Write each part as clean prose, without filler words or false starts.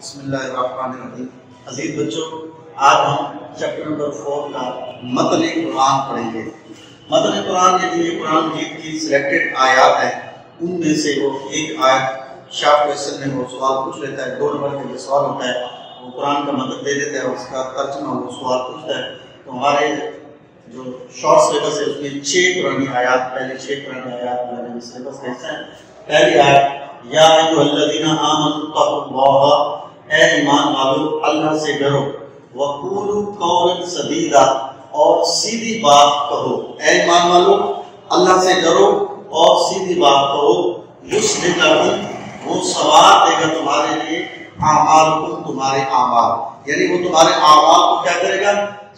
بسم اللہ الرحمن الرحیم۔ عزیز بچوں، آج ہم چیپٹر نمبر 4 کا متن قرآن پڑھیں گے۔ متن قرآن یعنی یہ قرآن مجید کی سلیکٹڈ آیات ہیں، ان میں سے وہ ایک آیت شارٹ کویسچن میں وہ سوال پوچھ لیتا ہے، 2 نمبر کا یہ سوال ہوتا ہے، وہ قرآن کا متن دے دیتا ہے اور اس کا ترجمہ وہ سوال پوچھتا ہے۔ تو ہمارے جو شارٹ سلیبس ہے اس میں 6 قرآنی آیات، پہلے 6 قرآنی آیات ہمارے سلیبس کا حصہ ہیں۔ پہلی آیت، یا ایھا الذین آمنوا اتقوا اللہ، اے ایمان والو اللہ سے ڈرو، وقولوا قولا سدیدا، اور سیدھی بات کہو۔ اے ایمان والو اللہ سے ڈرو اور سیدھی بات کہو، یصلح لکم، وہ سوار دے گا تمہارے لیے، اعمالکم، تمہارے اعمال، یعنی وہ تمہارے اعمال کو کیا کرے گا؟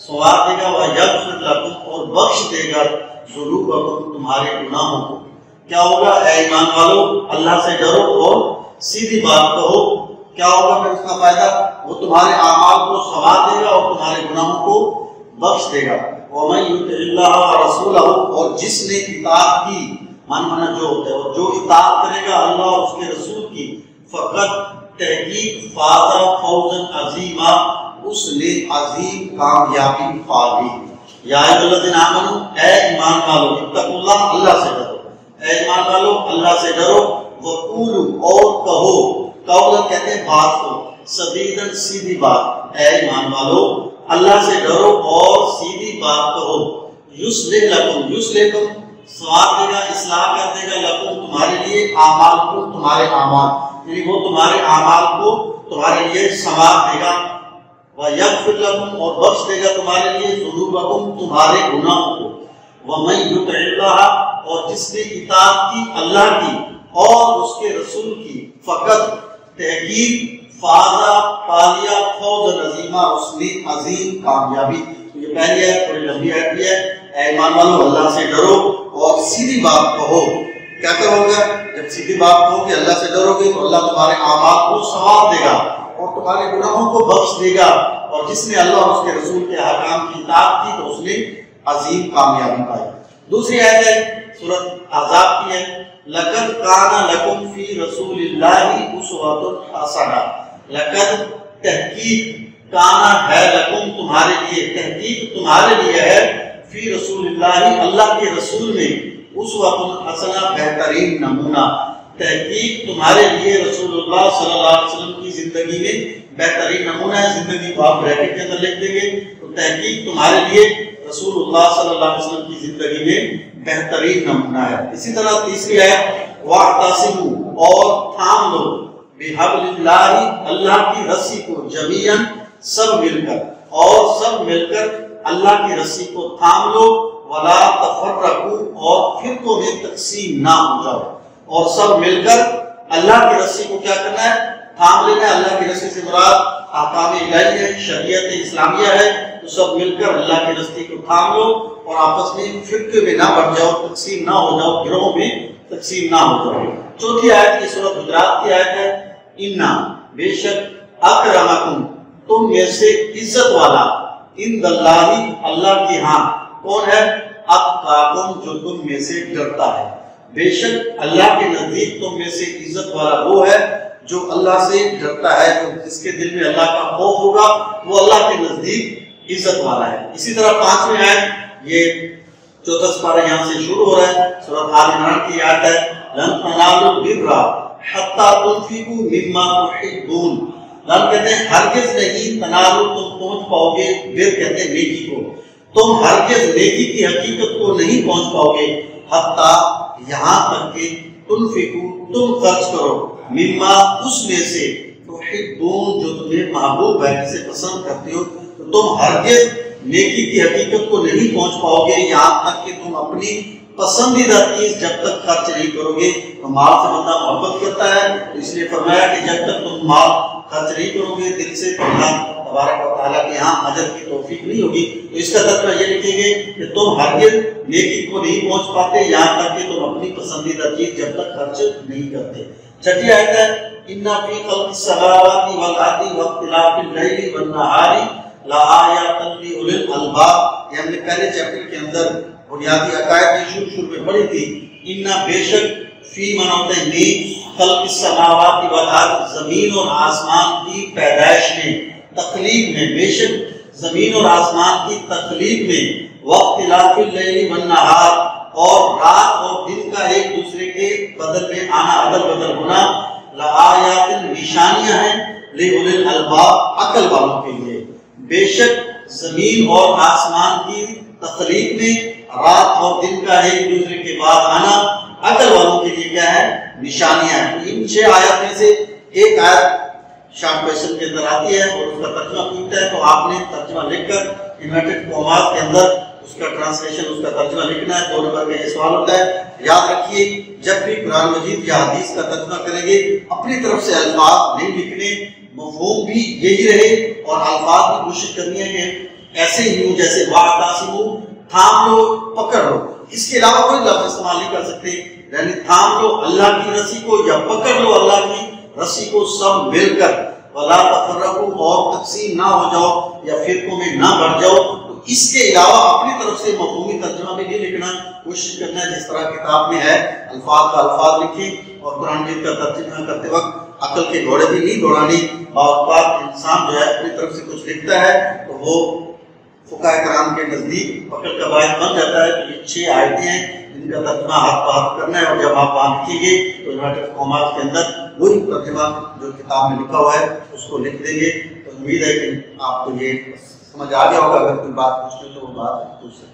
سوار دے گا، ویغفر لکم، اور بخش دے گا، ذنوبکم، تمہارے گناہوں کو۔ کیا ہوگا؟ اے ایمان والو اللہ سے ڈرو اور سیدھی بات کہو، کیا ہوگا پھر اس کا فائدہ؟ وہ تمہارے اعمال کو سوار دے گا اور تمہارے گناہوں کو بخش دے گا۔ وَمَن يُطِعِ اللَّهَ وَرَسُولَهُ، اور جس نے اطاعت کی، مانا جو ہوتا ہے، اور جو اطاعت کرے گا اللہ اور اس کے رسول کی، فقط تحقیق فاز فوزا عظیما، اس نے عظیم کامیابی پا لی۔ یا ایھا الذین آمنوا، اے ایمان والو، اتقوا اللہ، اللہ سے ڈرو، اے ایمان والو اللہ سے ڈرو، وقولوا، اور کہو، قولا کہتے ہیں بات کو، سدیداً، سیدھی بات، اے ایمان والو اللہ سے ڈرو اور سیدھی بات کہو، یصلح لکم، یصلح لکم، سوار دے گا، اصلاح کر دے گا، لکم، تمہارے لیے، اعمالکم، تمہارے اعمال، یعنی وہ تمہارے اعمال کو تمہارے لیے سوار دے گا، ویغفر لکم، اور بخش دے گا تمہارے لیے، ذنوبکم، تمہارے گناہوں کو۔ وَمَن يُطِعِ اللَّهَ، اور جس نے اطاعت کی اللہ کی اور اس کے رسول کی، فقط تحقیق فاز پالیا فوزا عظیما، اس نے عظیم کامیابی۔ تو یہ پہلی آیت تھوڑی لمبی آیت بھی ہے، اے ایمان والو اللہ سے ڈرو اور سیدھی بات کہو۔ کیا کرو گے؟ جب سیدھی بات کہو کہ اللہ سے ڈرو گے تو اللہ تمہارے اعمال کو سوار دے گا اور تمہارے گناہوں کو بخش دے گا، اور جس نے اللہ اور اس کے رسول کے احکام کی اطاعت کی تو اس نے عظیم کامیابی پائی۔ دوسری آیت ہے سورۃ احزاب کی ہے، لَقَدْ كَانَ لَكُمْ فِي رَسُولِ اللَّهِ أُسْوَةٌ حَسَنَةٌ، لَقَدْ تحقیق، کانا ہے، لکم تمہارے لیے، تحقیق تمہارے لیے ہے، فی رسول اللہ اللہ کے رسول میں، اسوۃ حسنہ بہترین نمونہ، تحقیق تمہارے لیے رسول اللہ صلی اللہ علیہ وسلم کی زندگی میں بہترین نمونہ ہے۔ زندگی کو آپ بریکٹ کے اندر لکھ دیں گے تو تحقیق تمہارے لیے رسول اللہ صلی اللہ علیہ وسلم کی زندگی میں بہترین نمونہ ہے۔ اسی طرح تیسری آیت، وَاعْتَصِمُوا، اور تھام لو، بِحَبْلِ اللَّهِ، اللہ کی رسی کو، جَمِيعًا، سب مل کر، اور سب مل کر اللہ کی رسی کو تھام لو، وَلَا تَفَرَّقُوا، اور فرقوں میں تقسیم نہ ہو جاؤ، اور سب مل کر اللہ کی رسی کو کیا کرنا ہے؟ تھام لینا ہے۔ اللہ کی رسی سے مراد احکام الہی ہے، شریعت اسلامیہ ہے، تو سب مل کر اللہ کی رسی کو تھام لو اور آپس میں فرقے میں نہ بڑھ جاؤ، تقسیم نہ ہو جاؤ، گروہوں میں تقسیم نہ ہو جاؤ۔ چوتھی آیت کی سورۃ حجرات کی آیت ہے، اِنَّا، بے شک، اکرمکم، تم میں سے عزت والا، عند اللہ، اللہ کی ہاں، کون ہے؟ اتقاکم، جو تم میں سے ڈرتا ہے۔ بے شک اللہ کے نزدیک تم میں سے عزت والا وہ ہے جو اللہ سے ڈرتا ہے، جو جس کے دل میں اللہ کا خوف ہوگا وہ اللہ کے نزدیک عزت والا ہے۔ اسی طرح 5ویں آیت، یہ چوتھا سپارہ یہاں سے شروع ہو رہا ہے، سورۃ آل عمران کی آیت ہے، لن تنالوا البر حتی تنفقوا مما تحبون، لن کہتے ہیں ہرگز نہیں، تنالوا تم پہنچ پاؤ گے، بر کہتے ہیں نیکی کو، تم ہرگز نیکی کی حقیقت کو نہیں پہنچ پاؤ گے، حتی، یہاں تک کہ، تنفقوا، تم خرچ کرو، مما، اس میں سے، تحبون، جو تمہیں محبوب ہے، جسے پسند کرتے ہو، تو تم ہرگز نیکی کی حقیقت کو نہیں پہنچ پاؤ گے یہاں تک کہ تم اپنی پسندیدہ چیز جب تک خرچ نہیں کرو گے۔ تو مال سے بندہ محبت کرتا ہے، اس لیے فرمایا کہ جب تک تم مال خرچ نہیں کرو گے دل سے تو اللہ تبارک و تعالیٰ کے یہاں اجر کی توفیق نہیں ہوگی۔ تو اس کا ترجمہ یہ لکھیں گے کہ تم ہرگز نیکی کو نہیں پہنچ پاتے یہاں تک کہ تم اپنی پسندیدہ چیز جب تک خرچ نہیں کرتے۔ چھٹی آیت ہے، اِنَّ فِي خَلْقِ السَّمَاوَاتِ وَالْأَرْضِ وَاخْتِلَافِ اللَّيْلِ وَالنَّهَارِ لَآيَاتٍ لِأُولِي الْأَلْبَابِ، یہ ہم نے پہلے چیپٹر کے اندر بنیادی عقائد کی شروع میں پڑھی تھی۔ اِنَّ، بے شک، فی مانا ہوتا ہے میں، خلق السماوات والارض، زمین اور آسمان کی پیدائش میں، تخلیق میں، بے شک زمین اور آسمان کی تخلیق میں، واختلاف اللیل والنہار، اور رات اور دن کا ایک دوسرے کے بدل میں آنا، عدل بدل ہونا، لآیات نشانیاں ہیں لأولی الالباب، عقل والوں کے لیے۔ بے شک زمین اور آسمان کی تخلیق میں، رات اور دن کا ایک دوسرے کے بعد آنا، عقل والوں کے لیے کیا ہے؟ نشانیاں ہیں۔ ان 6 آیات میں سے ایک آیت شارٹ کویشچن کے اندر آتی ہے اور اس کا ترجمہ پوچھتا ہے، تو آپ نے ترجمہ لکھ کر انورٹڈ کاماز کے اندر اس کا ٹرانسلیشن، اس کا ترجمہ لکھنا ہے۔ 2 نمبر کا یہ سوال ہوتا ہے۔ یاد رکھیے جب بھی قرآن مجید یا حدیث کا ترجمہ کریں گے اپنی طرف سے الفاظ نہیں لکھنے، مفہوم بھی یہی رہے اور الفاظ بھی کوشش کرنی ہے کہ ایسے ہی ہوں جیسے واعتصموا، تھام لو، پکڑ لو، اس کے علاوہ کوئی لفظ استعمال نہیں کر سکتے، یعنی تھام لو اللہ کی رسی کو یا پکڑ لو اللہ کی رسی کو سب مل کر، ولا تفرقوا، اور تقسیم نہ ہو جاؤ یا فرقوں میں نہ بڑھ جاؤ۔ تو اس کے علاوہ اپنی طرف سے مفہومی ترجمہ بھی نہیں لکھنا، کوشش کرنا ہے جس طرح کتاب میں ہے الفاظ کا الفاظ لکھیں، اور قرآن مجید کا ترجمہ کرتے وقت عقل کے گھوڑے بھی نہیں دوڑانی۔ بعض اوقات انسان جو ہے اپنی طرف سے کچھ لکھتا ہے تو وہ فقہاء کرام کے نزدیک عقل کا باعث بن جاتا ہے کہ یہ 6 آیتیں ہیں جن کا ترجمہ ہاتھ بہاتھ کرنا ہے، اور جب آپ وہاں لکھیں گے تو انورٹڈ کاماز کے اندر وہی ترجمہ جو کتاب میں لکھا ہوا ہے اس کو لکھ دیں گے۔ تو امید ہے کہ آپ کو یہ سمجھ آ گیا ہوگا، اگر کوئی بات پوچھتے تو وہ بات پوچھ سکتے ہیں۔